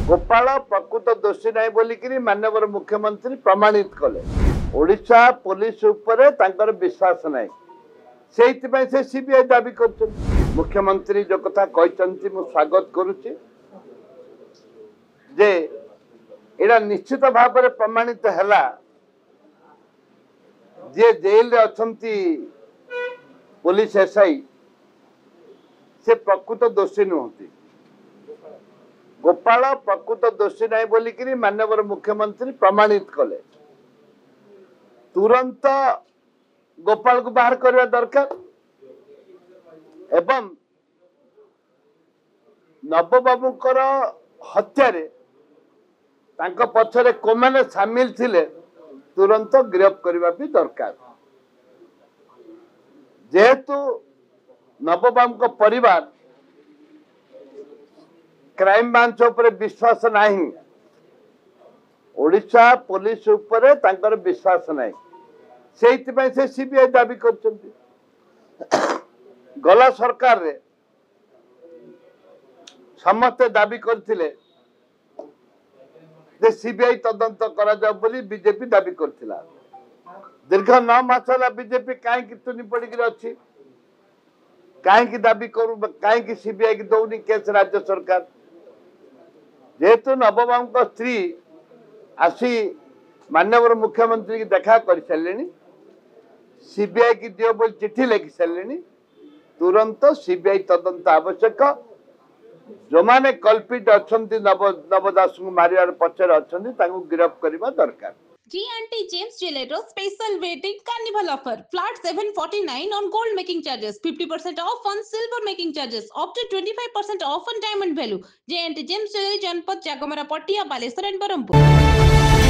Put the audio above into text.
गोपाल प्रकृत दोषी नहीं बोलिकी माननीय मुख्यमंत्री प्रमाणित कले। ओडिशा पुलिस उपरे तांकर विश्वास नहीं से सीबीआई दाबी कर मुख्यमंत्री जो कथा कहते मु स्वागत करुच्ची जे एड़ा निश्चित भाव में प्रमाणित है जे जेल रे अछंती पुलिस एसआई से प्रकृत दोषी नुहति। गोपाल प्रकृत दोषी नहीं बोलिकी माननीय मुख्यमंत्री प्रमाणित कले। तुरंत गोपाल को बाहर करने दरकार एवं नवबाबूकर हत्या पछरे कोमाने सामिल थिले तुरंत गिरफ्त करने भी दरकार। जेहेतु नवबाबू परिवार क्राइम ब्रांच उपरे विश्वास नहीं, ओडिशा पुलिस उपरे तांकर विश्वास नहीं से सीबीआई दाबी कर गला सरकार रे समस्ते दाबी करथिले जे सीबीआई तदंत करा जाओ बोली बीजेपी दाबी करथिला। दीर्घ 9 मास होला बीजेपी काहे कि तुनी पड़ी कि अछि काहे कि दाबी करू काहे कि सीबीआई की दौनी केस राज्य सरकार। जेहेतु नवबाबू को स्त्री आसी माननीय मुख्यमंत्री की देखा कर सारे सीबीआई की दियो बोल चिट्ठी लिखि सारे तुरंत सीबीआई तदंत आवश्यक। जो माने कल्पित अच्छी नवदास को मारियार पछरे अच्छी गिरफ्त करने दरकार। G&T James Gelato special wedding carnival offer. Flat 749 on gold making charges, 50% off on silver making charges, up to 25% off on diamond value. G&T James Jewelry Janpat Jagomara Patia Balesar and Barampur.